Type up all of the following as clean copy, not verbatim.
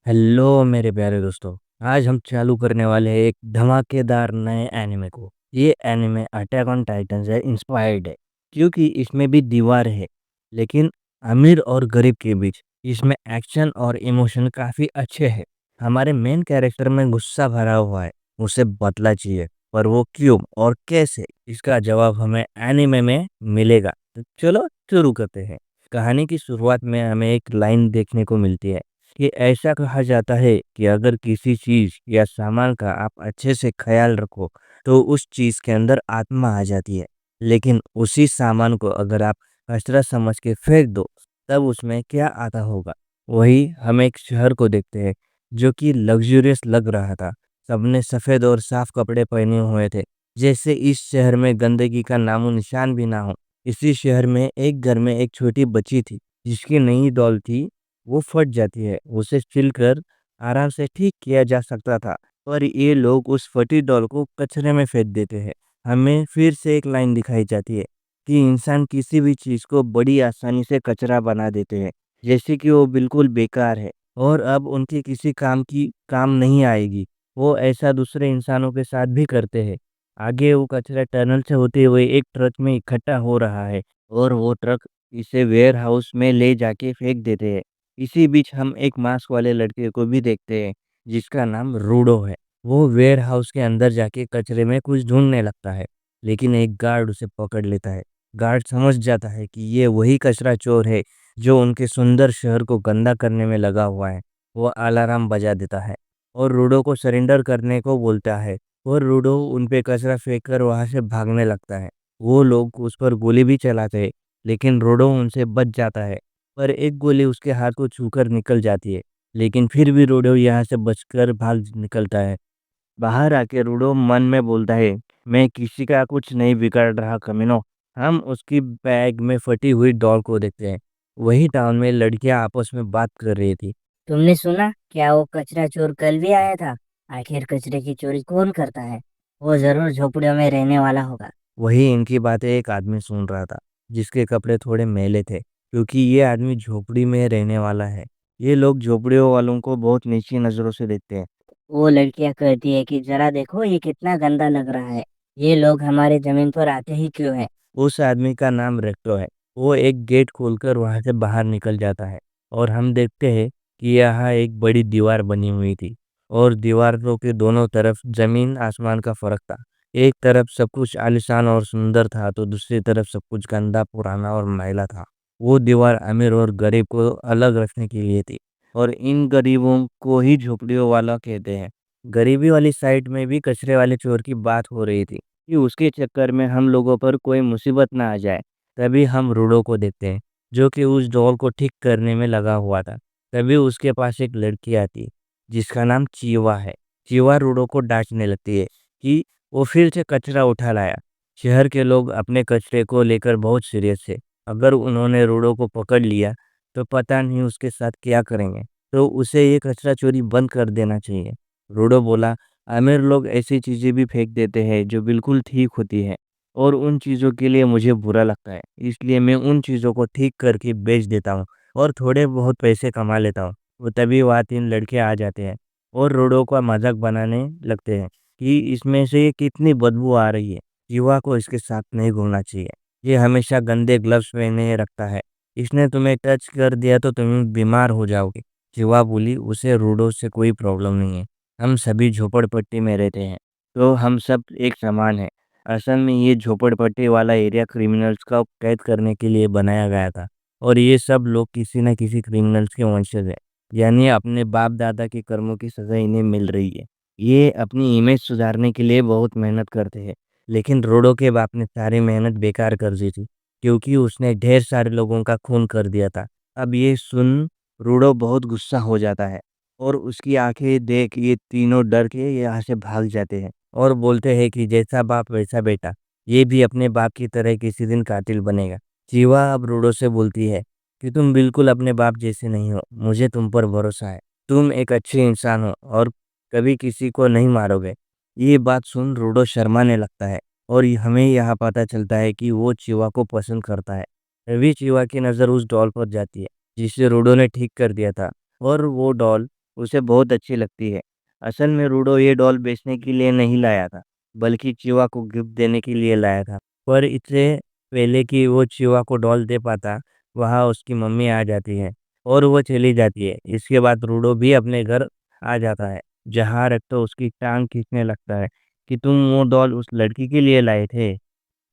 Hello मेरे प्यारे दोस्तों। आज हम चालू करने वाले हैं एक धमाकेदार नए एनिमे को। ये एनिमे अटैक ऑन टाइटन से इंस्पायर्ड है क्योंकि इसमें भी दीवार है, लेकिन अमीर और गरीब के बीच इसमें एक्शन और इमोशन काफ़ी अच्छे हैं। हमारे मेन कैरेक्टर में गुस्सा भरा हुआ है, उसे बदला चाहिए, पर वो क्यों और कैसे, इसका जवाब हमें एनिमे में मिलेगा। तो चलो शुरू करते हैं। कहानी की शुरुआत में हमें एक लाइन देखने को मिलती है कि ऐसा कहा जाता है कि अगर किसी चीज या सामान का आप अच्छे से ख्याल रखो तो उस चीज के अंदर आत्मा आ जाती है। लेकिन उसी सामान को अगर आप कचरा समझ के फेंक दो तब उसमें क्या आता होगा। वही हम एक शहर को देखते हैं जो कि लग्जरियस लग रहा था। सबने सफेद और साफ कपड़े पहने हुए थे, जैसे इस शहर में गंदगी का नामो निशान भी ना हो। इसी शहर में एक घर में एक छोटी बच्ची थी जिसकी नई डॉल थी, वो फट जाती है। उसे छिलकर आराम से ठीक किया जा सकता था, पर ये लोग उस फटी डॉल को कचरे में फेंक देते हैं। हमें फिर से एक लाइन दिखाई जाती है कि इंसान किसी भी चीज़ को बड़ी आसानी से कचरा बना देते हैं, जैसे कि वो बिल्कुल बेकार है और अब उनके किसी काम नहीं आएगी। वो ऐसा दूसरे इंसानों के साथ भी करते हैं। आगे वो कचरा टनल से होते हुए एक ट्रक में इकट्ठा हो रहा है और वो ट्रक इसे वेयर हाउस में ले जाके फेंक देते हैं। इसी बीच हम एक मास्क वाले लड़के को भी देखते हैं जिसका नाम रूडो है। वो वेयर हाउस के अंदर जाके कचरे में कुछ ढूंढने लगता है, लेकिन एक गार्ड उसे पकड़ लेता है। गार्ड समझ जाता है कि ये वही कचरा चोर है जो उनके सुंदर शहर को गंदा करने में लगा हुआ है। वो अलार्म बजा देता है और रूडो को सरेंडर करने को बोलता है, और रूडो उन पे कचरा फेंक कर वहां से भागने लगता है। वो लोग उस पर गोली भी चलाते हैं, लेकिन रूडो उनसे बच जाता है। पर एक गोली उसके हाथ को छूकर निकल जाती है, लेकिन फिर भी रूडो यहाँ से बचकर भाग निकलता है। बाहर आके रूडो मन में बोलता है, मैं किसी का कुछ नहीं बिगाड़ रहा कमीनों। हम उसकी बैग में फटी हुई डॉल को देखते हैं। वही टाउन में लड़कियां आपस में बात कर रही थी। तुमने सुना क्या वो कचरा चोर कल भी आया था? आखिर कचरे की चोरी कौन करता है? वो जरूर झोपड़ियों में रहने वाला होगा। वही इनकी बातें एक आदमी सुन रहा था, जिसके कपड़े थोड़े मैले थे, क्योंकि ये आदमी झोपड़ी में रहने वाला है। ये लोग झोपड़ियों वालों को बहुत नीची नजरों से देखते हैं। वो लड़कियां कहती है कि जरा देखो ये कितना गंदा लग रहा है। ये लोग हमारे जमीन पर आते ही क्यों है? उस आदमी का नाम रेक्टो है। वो एक गेट खोलकर वहां से बाहर निकल जाता है और हम देखते हैं कि यहाँ एक बड़ी दीवार बनी हुई थी और दीवारों के दोनों तरफ जमीन आसमान का फर्क था। एक तरफ सब कुछ आलीशान और सुंदर था तो दूसरी तरफ सब कुछ गंदा, पुराना और मैला था। वो दीवार अमीर और गरीब को अलग रखने के लिए थी, और इन गरीबों को ही झोपड़ियों वाला कहते हैं। गरीबी वाली साइड में भी कचरे वाले चोर की बात हो रही थी कि उसके चक्कर में हम लोगों पर कोई मुसीबत ना आ जाए। तभी हम रूडो को देखते हैं, जो कि उस डॉल को ठीक करने में लगा हुआ था। तभी उसके पास एक लड़की आती है जिसका नाम चीवा है। चीवा रूडो को डांटने लगती है कि वो फिर से कचरा उठा लाया। शहर के लोग अपने कचरे को लेकर बहुत सीरियस थे। अगर उन्होंने रूडो को पकड़ लिया तो पता नहीं उसके साथ क्या करेंगे। तो उसे ये कचरा चोरी बंद कर देना चाहिए। रूडो बोला, अमीर लोग ऐसी चीज़ें भी फेंक देते हैं जो बिल्कुल ठीक होती है, और उन चीज़ों के लिए मुझे बुरा लगता है। इसलिए मैं उन चीज़ों को ठीक करके बेच देता हूँ और थोड़े बहुत पैसे कमा लेता हूँ। वो तभी वहाँ 3 लड़के आ जाते हैं और रोडो का मजाक बनाने लगते हैं कि इसमें से ये कितनी बदबू आ रही है। जीवा को इसके साथ नहीं घूमना चाहिए। ये हमेशा गंदे ग्लव्स पहने रखता है। इसने तुम्हें टच कर दिया तो तुम बीमार हो जाओगे। जीवा बोली, उसे रूडो से कोई प्रॉब्लम नहीं है। हम सभी झोपड़पट्टी में रहते हैं, तो हम सब एक समान हैं। असल में ये झोपड़पट्टी वाला एरिया क्रिमिनल्स का कैद करने के लिए बनाया गया था, और ये सब लोग किसी न किसी क्रिमिनल्स के वंशज हैं। यानी अपने बाप दादा के कर्मों की सज़ा इन्हें मिल रही है। ये अपनी इमेज सुधारने के लिए बहुत मेहनत करते हैं, लेकिन रोडो के बाप ने सारी मेहनत बेकार कर दी थी, क्योंकि उसने ढेर सारे लोगों का खून कर दिया था। अब ये सुन रूडो बहुत गुस्सा हो जाता है और उसकी आंखें देख ये तीनों डर के यहाँ से भाग जाते हैं और बोलते हैं कि जैसा बाप वैसा बेटा, ये भी अपने बाप की तरह किसी दिन कातिल बनेगा। जीवा अब रूडो से बोलती है कि तुम बिल्कुल अपने बाप जैसे नहीं हो, मुझे तुम पर भरोसा है। तुम एक अच्छे इंसान हो और कभी किसी को नहीं मारोगे। ये बात सुन रूडो शर्माने लगता है, और हमें यहाँ पता चलता है कि वो चीवा को पसंद करता है। तभी चीवा की नज़र उस डॉल पर जाती है जिसे रूडो ने ठीक कर दिया था, और वो डॉल उसे बहुत अच्छी लगती है। असल में रूडो ये डॉल बेचने के लिए नहीं लाया था, बल्कि चीवा को गिफ्ट देने के लिए लाया था। पर इससे पहले कि वो चीवा को डॉल दे पाता, वहाँ उसकी मम्मी आ जाती है और वो चली जाती है। इसके बाद रूडो भी अपने घर आ जाता है, जहाँ रेक्टो उसकी टांग खींचने लगता है कि तुम वो डॉल उस लड़की के लिए लाए थे।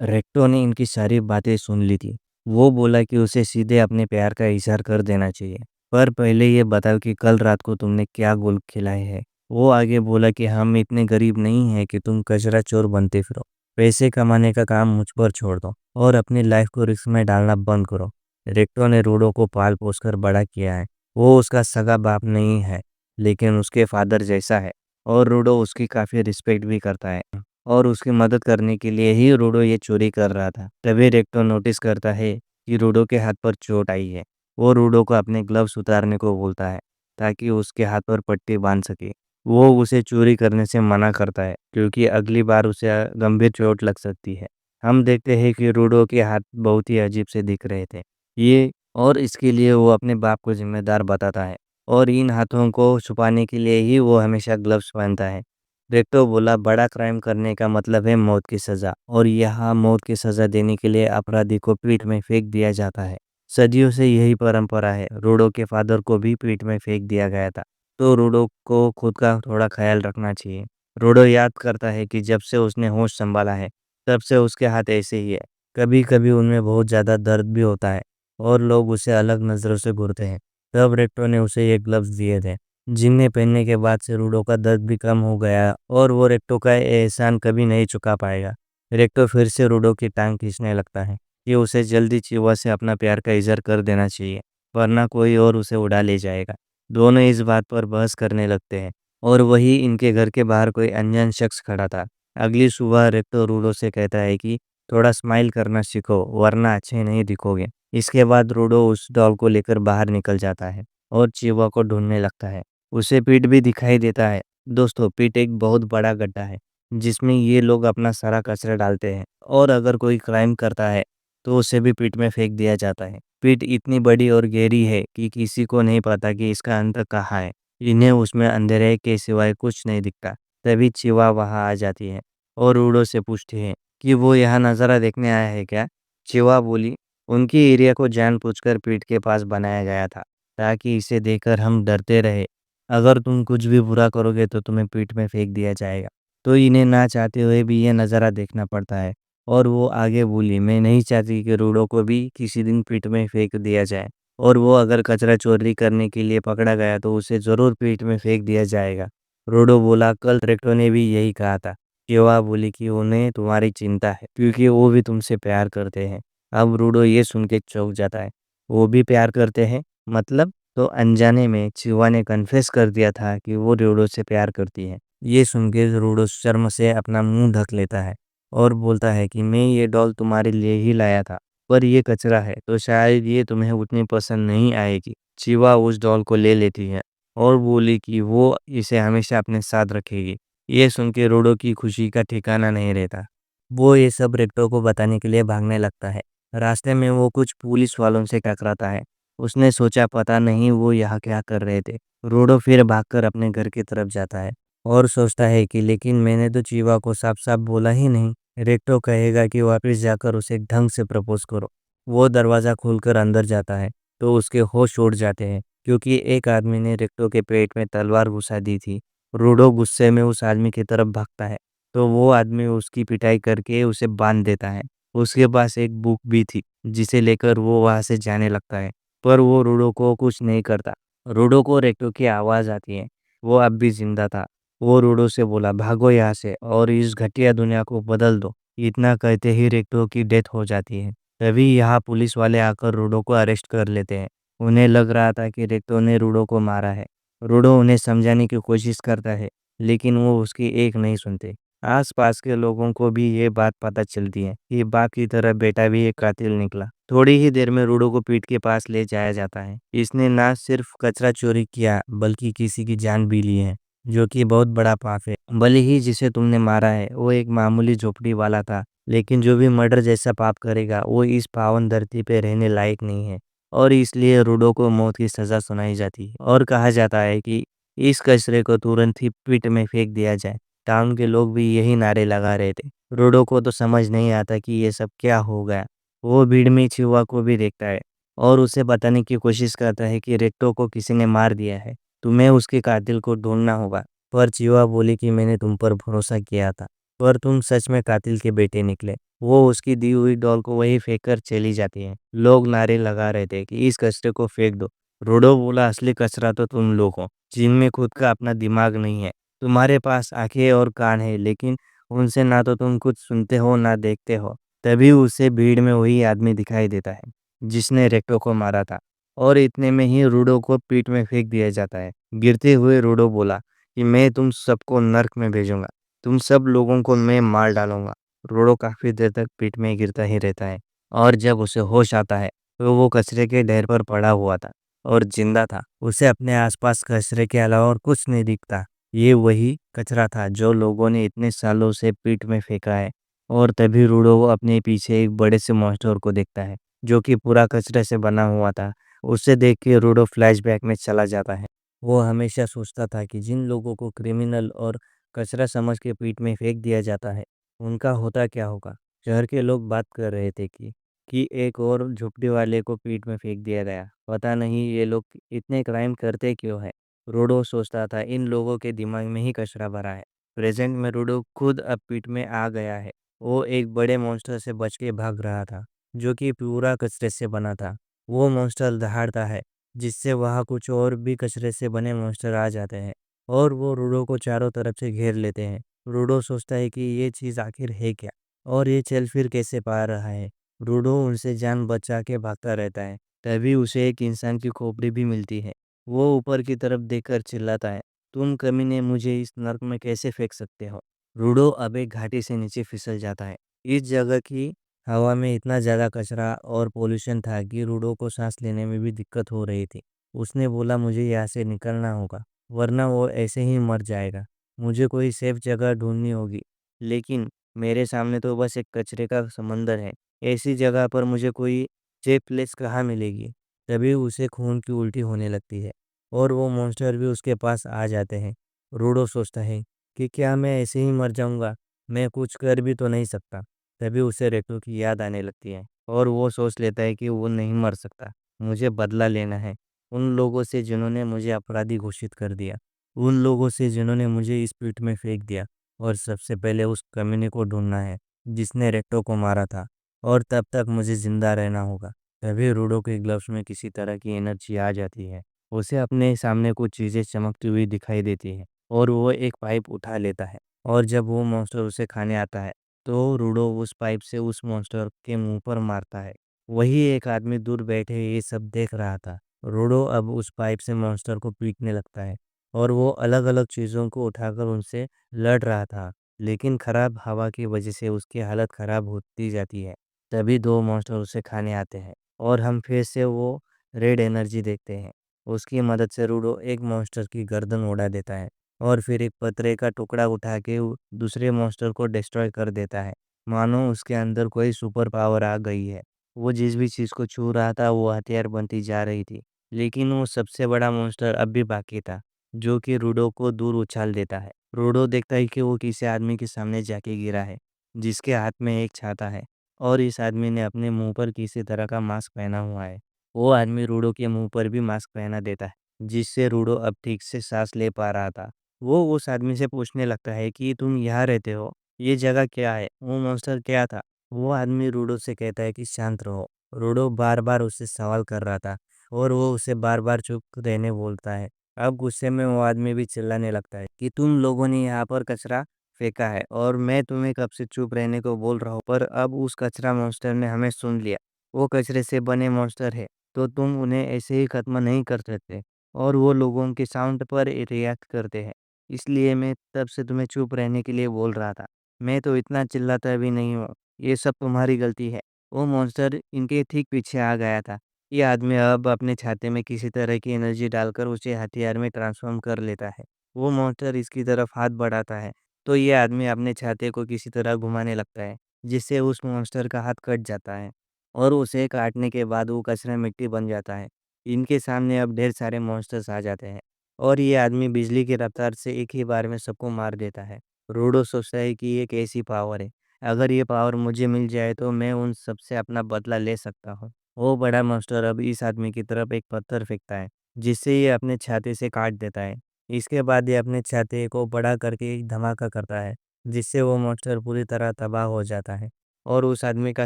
रेक्टो ने इनकी सारी बातें सुन ली थी। वो बोला कि उसे सीधे अपने प्यार का इज़हार कर देना चाहिए। पर पहले ये बताओ कि कल रात को तुमने क्या गोल खिलाए हैं? वो आगे बोला कि हम इतने गरीब नहीं हैं कि तुम कचरा चोर बनते फिरो। पैसे कमाने का काम मुझ पर छोड़ दो और अपनी लाइफ को रिस्क में डालना बंद करो। रेक्टो ने रूडो को पाल-पोस कर बड़ा किया है। वो उसका सगा बाप नहीं है, लेकिन उसके फादर जैसा है और रूडो उसकी काफ़ी रिस्पेक्ट भी करता है। और उसकी मदद करने के लिए ही रूडो ये चोरी कर रहा था। तभी रेक्टो नोटिस करता है कि रूडो के हाथ पर चोट आई है। वो रूडो को अपने ग्लव्स उतारने को बोलता है ताकि उसके हाथ पर पट्टी बांध सके। वो उसे चोरी करने से मना करता है क्योंकि अगली बार उसे गंभीर चोट लग सकती है। हम देखते हैं कि रूडो के हाथ बहुत ही अजीब से दिख रहे थे। ये और इसके लिए वो अपने बाप को जिम्मेदार बताता है और इन हाथों को छुपाने के लिए ही वो हमेशा ग्लव्स पहनता है। रेक्टो बोला बड़ा क्राइम करने का मतलब है मौत की सज़ा और यहाँ मौत की सज़ा देने के लिए अपराधी को पीठ में फेंक दिया जाता है। सदियों से यही परंपरा है। रूडो के फादर को भी पीठ में फेंक दिया गया था, तो रूडो को खुद का थोड़ा ख्याल रखना चाहिए। रूडो याद करता है कि जब से उसने होश संभाला है, तब से उसके हाथ ऐसे ही है। कभी-कभी उनमें बहुत ज़्यादा दर्द भी होता है और लोग उसे अलग नज़रों से घूरते हैं। तब रेक्टो ने उसे ये ग्लव्स दिए थे, जिन्हें पहनने के बाद से रूडो का दर्द भी कम हो गया और वो रेक्टो का एहसान कभी नहीं चुका पाएगा। रेक्टो फिर से रूडो की टांग खींचने लगता है कि उसे जल्दी चिवा से अपना प्यार का इज़हार कर देना चाहिए, वरना कोई और उसे उड़ा ले जाएगा। दोनों इस बात पर बहस करने लगते हैं और वही इनके घर के बाहर कोई अनजान शख्स खड़ा था। अगली सुबह रेक्टो रूडो से कहता है कि थोड़ा स्माइल करना सीखो, वरना अच्छे नहीं दिखोगे। इसके बाद रूडो उस डॉल को लेकर बाहर निकल जाता है और चिवा को ढूंढने लगता है। उसे पीठ भी दिखाई देता है। दोस्तों, पीठ एक बहुत बड़ा गड्ढा है, जिसमें ये लोग अपना सारा कचरा डालते हैं और अगर कोई क्राइम करता है, तो उसे भी पीठ में फेंक दिया जाता है। पीठ इतनी बड़ी और गहरी है कि किसी को नहीं पता कि इसका अंत कहाँ है। इन्हें उसमें अंधेरे के सिवाय कुछ नहीं दिखता। तभी चिवा वहाँ आ जाती है और रूडो से पूछती है कि वो यहाँ नज़ारा देखने आया है क्या? चिवा बोली, उनकी एरिया को जानबूझकर पीठ के पास बनाया गया था, ताकि इसे देखकर हम डरते रहे। अगर तुम कुछ भी बुरा करोगे तो तुम्हें पीठ में फेंक दिया जाएगा। तो इन्हें ना चाहते हुए भी ये नज़ारा देखना पड़ता है। और वो आगे बोली, मैं नहीं चाहती कि रूडो को भी किसी दिन पीठ में फेंक दिया जाए और वो अगर कचरा चोरी करने के लिए पकड़ा गया तो उसे ज़रूर पीठ में फेंक दिया जाएगा। रूडो बोला, कल रेक्टो ने भी यही कहा था। केवा बोली कि उन्हें तुम्हारी चिंता है क्योंकि वो भी तुमसे प्यार करते हैं। अब रूडो ये सुन के चौंक जाता है। वो भी प्यार करते हैं? मतलब? तो अनजाने में चिवा ने कन्फेस कर दिया था कि वो रूडो से प्यार करती है। ये सुन के रूडो शर्म से अपना मुंह ढक लेता है और बोलता है कि मैं ये डॉल तुम्हारे लिए ही लाया था, पर ये कचरा है तो शायद ये तुम्हें उतनी पसंद नहीं आएगी। चिवा उस डॉल को ले लेती है और बोली कि वो इसे हमेशा अपने साथ रखेगी। ये सुन के रूडो की खुशी का ठिकाना नहीं रहता। वो ये सब रेक्टो को बताने के लिए भागने लगता है। रास्ते में वो कुछ पुलिस वालों से टकराता है। उसने सोचा पता नहीं वो यहाँ क्या कर रहे थे। रोडो फिर भागकर अपने घर की तरफ जाता है और सोचता है कि लेकिन मैंने तो चीवा को साफ-साफ बोला ही नहीं। रेक्टो कहेगा कि वापस जाकर उसे ढंग से प्रपोज़ करो। वो दरवाज़ा खोलकर अंदर जाता है तो उसके होश उड़ जाते हैं क्योंकि एक आदमी ने रेक्टो के पेट में तलवार घुसा दी थी। रोडो गुस्से में उस आदमी की तरफ भागता है तो वो आदमी उसकी पिटाई करके उसे बांध देता है। उसके पास एक बुक भी थी जिसे लेकर वो वहाँ से जाने लगता है। पर वो रूडो को कुछ नहीं करता। रूडो को रेक्टो की आवाज़ आती है। वो अब भी ज़िंदा था। वो रूडो से बोला, भागो यहाँ से और इस घटिया दुनिया को बदल दो। इतना कहते ही रेक्टो की डेथ हो जाती है। तभी यहाँ पुलिस वाले आकर रूडो को अरेस्ट कर लेते हैं। उन्हें लग रहा था कि रेक्टो ने रूडो को मारा है। रूडो उन्हें समझाने की कोशिश करता है, लेकिन वो उसकी एक नहीं सुनते। आस-पास के लोगों को भी ये बात पता चलती है कि बाप की तरह बेटा भी एक कातिल निकला। थोड़ी ही देर में रूडो को पीठ के पास ले जाया जाता है। इसने ना सिर्फ कचरा चोरी किया, बल्कि किसी की जान भी ली है, जो कि बहुत बड़ा पाप है। भले ही जिसे तुमने मारा है, वो एक मामूली झोपड़ी वाला था, लेकिन जो भी मर्डर जैसा पाप करेगा, वो इस पावन धरती पे रहने लायक नहीं है और इसलिए रूडो को मौत की सज़ा सुनाई जाती है और कहा जाता है कि इस कचरे को तुरंत ही पिट में फेंक दिया जाए। टाउन के लोग भी यही नारे लगा रहे थे। रोडो को तो समझ नहीं आता कि ये सब क्या हो गया। वो भीड़ में चिहुआ को भी देखता है और उसे बताने की कोशिश करता है कि रेक्टो को किसी ने मार दिया है। तुम्हें उसके कातिल को ढूंढना होगा। पर चिहुआ बोली कि मैंने तुम पर भरोसा किया था, पर तुम सच में कातिल के बेटे निकले। वो उसकी दी हुई डॉल को वहीं फेंक कर चली जाती है। लोग नारे लगा रहे थे कि इस कचरे को फेंक दो। रोडो बोला, असली कचरा तो तुम लोग हो, जिनमें खुद का अपना दिमाग नहीं है। तुम्हारे पास आंखें और कान है, लेकिन उनसे ना तो तुम कुछ सुनते हो ना देखते हो। तभी उसे भीड़ में वही आदमी दिखाई देता है जिसने रेक्टो को मारा था, और इतने में ही रूडो को पीठ में फेंक दिया जाता है। गिरते हुए रूडो बोला कि मैं तुम सबको नर्क में भेजूंगा, तुम सब लोगों को मैं मार डालूंगा। रूडो काफी देर तक पीठ में गिरता ही रहता है, और जब उसे होश आता है तो वो कचरे के ढेर पर पड़ा हुआ था और जिंदा था। उसे अपने आसपास कचरे के अलावा और कुछ नहीं दिखता। ये वही कचरा था जो लोगों ने इतने सालों से पीठ में फेंका है। और तभी रूडो अपने पीछे एक बड़े से मॉन्स्टर को देखता है जो कि पूरा कचरे से बना हुआ था। उसे देख के रूडो फ्लैशबैक में चला जाता है। वो हमेशा सोचता था कि जिन लोगों को क्रिमिनल और कचरा समझ के पीठ में फेंक दिया जाता है, उनका होता क्या होगा। शहर के लोग बात कर रहे थे कि एक और झुपड़ी वाले को पीठ में फेंक दिया गया। पता नहीं ये लोग इतने क्राइम करते क्यों है। रूडो सोचता था इन लोगों के दिमाग में ही कचरा भरा है। प्रेजेंट में रूडो खुद अब पीठ में आ गया है। वो एक बड़े मॉन्स्टर से बच के भाग रहा था जो कि पूरा कचरे से बना था। वो मॉन्स्टर दहाड़ता है, जिससे वहाँ कुछ और भी कचरे से बने मॉन्स्टर आ जाते हैं और वो रूडो को चारों तरफ से घेर लेते हैं। रूडो सोचता है कि ये चीज़ आखिर है क्या, और ये चल फिर कैसे पा रहा है। रूडो उनसे जान बचा के भागता रहता है। तभी उसे एक इंसान की खोपड़ी भी मिलती है। वो ऊपर की तरफ देखकर चिल्लाता है, तुम कमीने मुझे इस नर्क में कैसे फेंक सकते हो। रूडो अब एक घाटी से नीचे फिसल जाता है। इस जगह की हवा में इतना ज़्यादा कचरा और पोल्यूशन था कि रूडो को सांस लेने में भी दिक्कत हो रही थी। उसने बोला, मुझे यहाँ से निकलना होगा, वरना वो ऐसे ही मर जाएगा। मुझे कोई सेफ जगह ढूंढनी होगी, लेकिन मेरे सामने तो बस एक कचरे का समंदर है। ऐसी जगह पर मुझे कोई सेफ प्लेस कहाँ मिलेगी। तभी उसे खून की उल्टी होने लगती है और वो मॉन्स्टर भी उसके पास आ जाते हैं। रूडो सोचता है कि क्या मैं ऐसे ही मर जाऊंगा, मैं कुछ कर भी तो नहीं सकता। तभी उसे रेक्टो की याद आने लगती है और वो सोच लेता है कि वो नहीं मर सकता। मुझे बदला लेना है उन लोगों से जिन्होंने मुझे अपराधी घोषित कर दिया, उन लोगों से जिन्होंने मुझे इस पीठ में फेंक दिया। और सबसे पहले उस कमीने को ढूंढना है जिसने रेक्टो को मारा था, और तब तक मुझे जिंदा रहना होगा। तभी रूडो के ग्लव्स में किसी तरह की एनर्जी आ जाती है। उसे अपने सामने कुछ चीज़ें चमकती हुई दिखाई देती है और वो एक पाइप उठा लेता है। और जब वो मॉन्स्टर उसे खाने आता है तो रूडो उस पाइप से उस मॉन्स्टर के मुंह पर मारता है। वही एक आदमी दूर बैठे ये सब देख रहा था। रूडो अब उस पाइप से मॉन्स्टर को पीटने लगता है और वो अलग अलग चीज़ों को उठाकर उनसे लड़ रहा था, लेकिन खराब हवा की वजह से उसकी हालत खराब होती जाती है। तभी दो मॉन्स्टर उसे खाने आते हैं और हम फिर से वो रेड एनर्जी देखते हैं। उसकी मदद से रूडो एक मॉन्स्टर की गर्दन उड़ा देता है और फिर एक पतरे का टुकड़ा उठा के दूसरे मॉन्स्टर को डिस्ट्रॉय कर देता है। मानो उसके अंदर कोई सुपर पावर आ गई है। वो जिस भी चीज़ को छू रहा था वो हथियार बनती जा रही थी। लेकिन वो सबसे बड़ा मॉन्स्टर अब भी बाकी था, जो कि रूडो को दूर उछाल देता है। रूडो देखता है कि वो किसी आदमी के सामने जाके गिरा है जिसके हाथ में एक छाता है, और इस आदमी ने अपने मुंह पर किसी तरह का मास्क पहना हुआ है। वो आदमी रूडो के मुंह पर भी मास्क पहना देता है, जिससे रूडो अब ठीक से सांस ले पा रहा था। वो उस आदमी से पूछने लगता है कि तुम यहाँ रहते हो, ये जगह क्या है, वो मॉन्स्टर क्या था। वो आदमी रूडो से कहता है कि शांत रहो। रूडो बार बार उससे सवाल कर रहा था और वो उसे बार बार चुप रहने बोलता है। अब गुस्से में वो आदमी भी चिल्लाने लगता है कि तुम लोगों ने यहाँ पर कचरा फेंका है और मैं तुम्हें कब से चुप रहने को बोल रहा हूँ, पर अब उस कचरा मॉन्स्टर ने हमें सुन लिया। वो कचरे से बने मॉन्स्टर है, तो तुम उन्हें ऐसे ही खत्म नहीं कर सकते, और वो लोगों के साउंड पर रिएक्ट करते हैं। इसलिए मैं तब से तुम्हें चुप रहने के लिए बोल रहा था। मैं तो इतना चिल्लाता भी नहीं हूँ, ये सब तुम्हारी गलती है। वो मॉन्स्टर इनके ठीक पीछे आ गया था। ये आदमी अब अपने छाते में किसी तरह की एनर्जी डालकर उसे हथियार में ट्रांसफ़ॉर्म कर लेता है। वो मॉन्स्टर इसकी तरफ हाथ बढ़ाता है, तो ये आदमी अपने छाते को किसी तरह घुमाने लगता है, जिससे उस मॉन्स्टर का हाथ कट जाता है और उसे काटने के बाद वो कचरा मिट्टी बन जाता है। इनके सामने अब ढेर सारे मॉन्स्टर्स आ जाते हैं। और ये आदमी बिजली की रफ्तार से एक ही बार में सबको मार देता है। रूडो सोचता है कि ये कैसी पावर है। अगर ये पावर मुझे मिल जाए तो मैं उन सबसे अपना बदला ले सकता हूँ। वो बड़ा मास्टर अब इस आदमी की तरफ एक पत्थर फेंकता है, जिससे ये अपने छाते से काट देता है। इसके बाद ये अपने छाते को बड़ा करके एक धमाका करता है, जिससे वो मॉन्स्टर पूरी तरह तबाह हो जाता है और उस आदमी का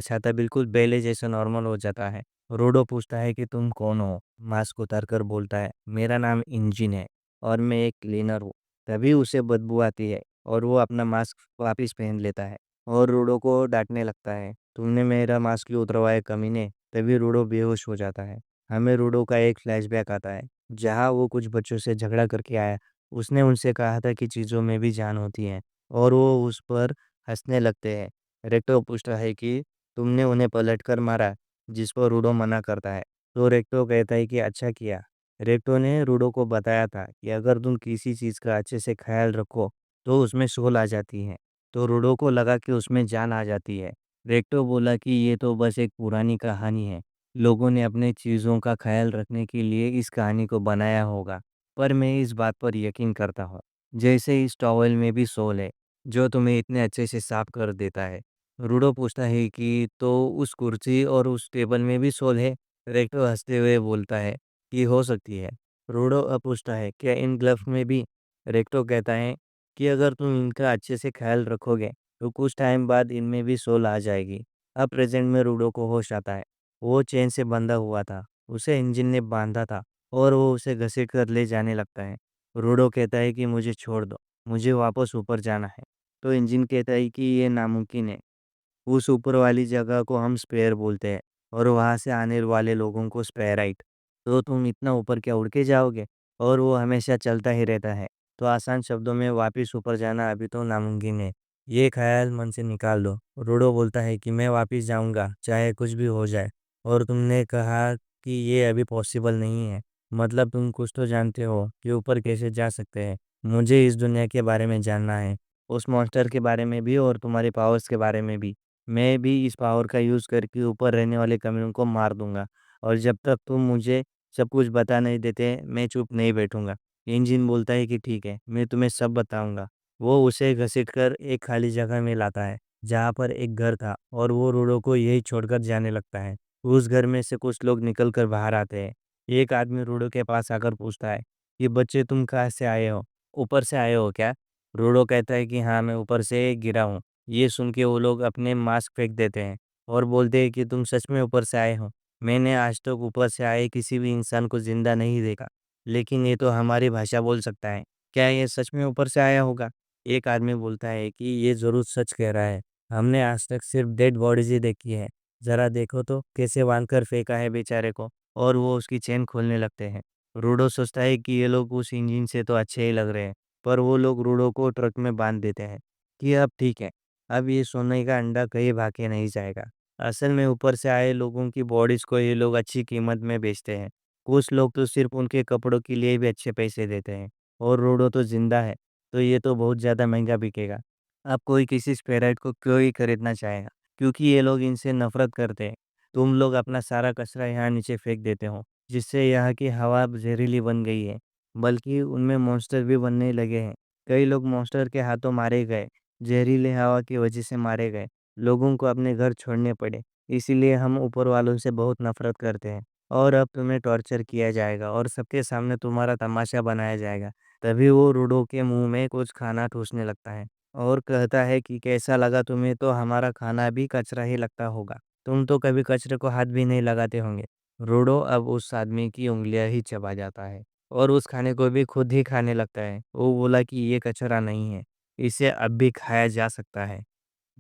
छाता बिल्कुल पहले जैसा नॉर्मल हो जाता है। रोडो पूछता है कि तुम कौन हो? मास्क उतार कर बोलता है, मेरा नाम इंजिन है और मैं एक क्लीनर हूँ। तभी उसे बदबू आती है और वो अपना मास्क वापस पहन लेता है और रूडो को डांटने लगता है, तुमने मेरा मास्क क्यों उतरवाया कमीने? तभी रूडो बेहोश हो जाता है। हमें रूडो का एक फ्लैशबैक आता है, जहाँ वो कुछ बच्चों से झगड़ा करके आया। उसने उनसे कहा था कि चीज़ों में भी जान होती है और वो उस पर हंसने लगते हैं। रेक्टो पूछता है कि तुमने उन्हें पलटकर मारा, जिस पर रूडो मना करता है। तो रेक्टो कहता है कि अच्छा किया। रेक्टो ने रूडो को बताया था कि अगर तुम किसी चीज़ का अच्छे से ख्याल रखो तो उसमें सोल आ जाती है। तो रूडो को लगा कि उसमें जान आ जाती है। रेक्टो बोला कि ये तो बस एक पुरानी कहानी है। लोगों ने अपने चीज़ों का ख्याल रखने के लिए इस कहानी को बनाया होगा। पर मैं इस बात पर यकीन करता हूँ, जैसे इस टॉवल में भी सोल है, जो तुम्हें इतने अच्छे से साफ कर देता है। रूडो पूछता है कि तो उस कुर्सी और उस टेबल में भी सोल है? रेक्टो हंसते हुए बोलता है कि हो सकती है। रूडो अब पूछता है क्या इन ग्लव्स में भी? रेक्टो कहता है कि अगर तुम इनका अच्छे से ख्याल रखोगे तो कुछ टाइम बाद इनमें भी सोल आ जाएगी। अब प्रेजेंट में रूडो को होश आता है। वो चेन से बंधा हुआ था, उसे इंजन ने बांधा था और वो उसे घसीट कर ले जाने लगता है। रूडो कहता है कि मुझे छोड़ दो, मुझे वापस ऊपर जाना है। तो इंजन कहता है कि ये नामुमकिन है। उस ऊपर वाली जगह को हम स्पेयर बोलते हैं और वहाँ से आने वाले लोगों को स्पेराइट। तो तुम इतना ऊपर क्या उड़ के जाओगे? और वो हमेशा चलता ही रहता है। तो आसान शब्दों में वापस ऊपर जाना अभी तो नामुमकिन है। ये ख्याल मन से निकाल दो। रूडो बोलता है कि मैं वापस जाऊंगा चाहे कुछ भी हो जाए। और तुमने कहा कि ये अभी पॉसिबल नहीं है। मतलब तुम कुछ तो जानते हो कि ऊपर कैसे जा सकते हैं। मुझे इस दुनिया के बारे में जानना है, उस मॉन्स्टर के बारे में भी और तुम्हारे पावर्स के बारे में भी। मैं भी इस पावर का यूज़ करके ऊपर रहने वाले कमीनों को मार दूँगा और जब तक तुम मुझे सब कुछ बता नहीं देते, मैं चुप नहीं बैठूँगा। इंजन बोलता है कि ठीक है, मैं तुम्हें सब बताऊँगा। वो उसे घसीटकर एक खाली जगह में लाता है, जहाँ पर एक घर था और वो रूडो को यहीं छोड़कर जाने लगता है। उस घर में से कुछ लोग निकल कर बाहर आते हैं। एक आदमी रूडो के पास आकर पूछता है, "ये बच्चे तुम कहाँ से आए हो? ऊपर से आए हो क्या?" रूडो कहता है कि हाँ, मैं ऊपर से गिरा हूँ। ये सुन के वो लोग अपने मास्क फेंक देते हैं और बोलते हैं कि तुम सच में ऊपर से आए हो। मैंने आज तक ऊपर से आए किसी भी इंसान को जिंदा नहीं देखा, लेकिन ये तो हमारी भाषा बोल सकता है। क्या ये सच में ऊपर से आया होगा? एक आदमी बोलता है कि ये जरूर सच कह रहा है। हमने आज तक सिर्फ डेड बॉडीज ही देखी है। जरा देखो तो कैसे बांध कर फेंका है बेचारे को। और वो उसकी चेन खोलने लगते हैं। रूडो सोचता है कि ये लोग उस इंजन से तो अच्छे ही लग रहे हैं, पर वो लोग रूडो को ट्रक में बांध देते हैं कि अब ठीक है, अब ये सोने का अंडा कहीं भाग के नहीं जाएगा। असल में ऊपर से आए लोगों की बॉडीज़ को ये लोग अच्छी कीमत में बेचते हैं। कुछ लोग तो सिर्फ़ उनके कपड़ों के लिए भी अच्छे पैसे देते हैं और रोडो तो ज़िंदा है, तो ये तो बहुत ज़्यादा महँगा बिकेगा। अब कोई किसी स्पेराइट को क्यों ही खरीदना चाहेगा? क्योंकि ये लोग इनसे नफ़रत करते हैं। तुम लोग अपना सारा कचरा यहाँ नीचे फेंक देते हो, जिससे यहाँ की हवा ज़हरीली बन गई है, बल्कि उनमें मॉन्स्टर भी बनने लगे हैं। कई लोग मॉन्स्टर के हाथों मारे गए, जहरीली हवा की वजह से मारे गए, लोगों को अपने घर छोड़ने पड़े। इसीलिए हम ऊपर वालों से बहुत नफ़रत करते हैं और अब तुम्हें टॉर्चर किया जाएगा और सबके सामने तुम्हारा तमाशा बनाया जाएगा। तभी वो रूडो के मुँह में कुछ खाना ठूँसने लगता है और कहता है कि कैसा लगा तुम्हें? तो हमारा खाना भी कचरा ही लगता होगा। तुम तो कभी कचरे को हाथ भी नहीं लगाते होंगे। रूडो अब उस आदमी की उँगलियाँ ही चबा जाता है और उस खाने को भी खुद ही खाने लगता है। वो बोला कि ये कचरा नहीं है, इसे अब भी खाया जा सकता है।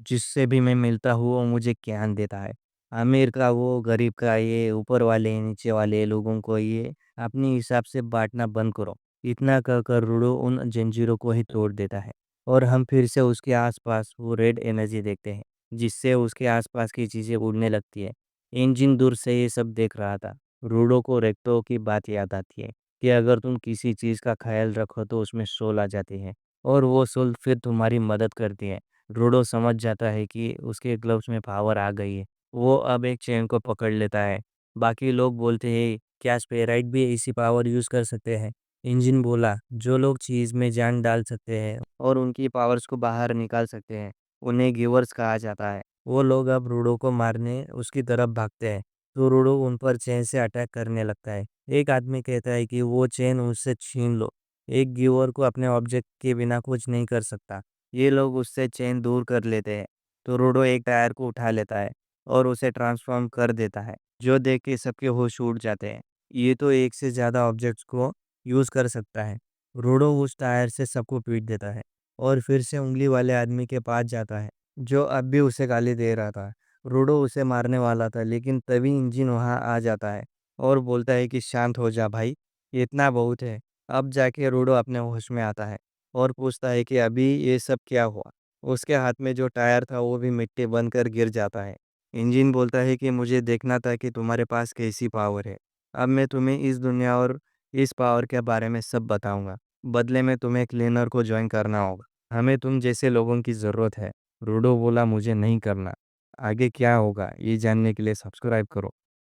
जिससे भी मैं मिलता हूँ वो मुझे ज्ञान देता है। अमीर का वो, गरीब का ये, ऊपर वाले, नीचे वाले लोगों को ये, अपने हिसाब से बाँटना बंद करो। इतना कहकर रूडो उन जंजीरों को ही तोड़ देता है और हम फिर से उसके आस-पास वो रेड एनर्जी देखते हैं, जिससे उसके आस-पास की चीज़ें उड़ने लगती है। इंजन दूर से ये सब देख रहा था। रूडो को रेक्टो की बात याद आती है कि अगर तुम किसी चीज़ का ख़्याल रखो तो उसमें सोल आ जाती है और वो सोल फिर तुम्हारी मदद करती है। रूडो समझ जाता है कि उसके ग्लव्स में पावर आ गई है। वो अब एक चेन को पकड़ लेता है। बाकी लोग बोलते हैं, क्या स्पेराइट भी इसी पावर यूज़ कर सकते हैं? इंजन बोला, जो लोग चीज़ में जान डाल सकते हैं और उनकी पावर्स को बाहर निकाल सकते हैं, उन्हें गिवर्स कहा जाता है। वो लोग अब रूडो को मारने उसकी तरफ भागते हैं, तो रूडो उन पर चेन से अटैक करने लगता है। एक आदमी कहता है कि वो चेन उससे छीन लो। एक गिवर को अपने ऑब्जेक्ट के बिना कुछ नहीं कर सकता। ये लोग उससे चेन दूर कर लेते हैं, तो रूडो एक टायर को उठा लेता है और उसे ट्रांसफॉर्म कर देता है, जो देख के सबके होश उड़ जाते हैं। ये तो एक से ज़्यादा ऑब्जेक्ट्स को यूज़ कर सकता है। रोडो उस टायर से सबको पीट देता है और फिर से उंगली वाले आदमी के पास जाता है, जो अब भी उसे गाली दे रहा था। रोडो उसे मारने वाला था, लेकिन तभी इंजन वहाँ आ जाता है और बोलता है कि शांत हो जा भाई, इतना बहुत है। अब जाके रोडो अपने होश में आता है और पूछता है कि अभी ये सब क्या हुआ। उसके हाथ में जो टायर था वो भी मिट्टी बनकर गिर जाता है। इंजन बोलता है कि मुझे देखना था कि तुम्हारे पास कैसी पावर है। अब मैं तुम्हें इस दुनिया और इस पावर के बारे में सब बताऊंगा। बदले में तुम्हें क्लीनर को ज्वाइन करना होगा। हमें तुम जैसे लोगों की ज़रूरत है। रूडो बोला, मुझे नहीं करना। आगे क्या होगा ये जानने के लिए सब्सक्राइब करो।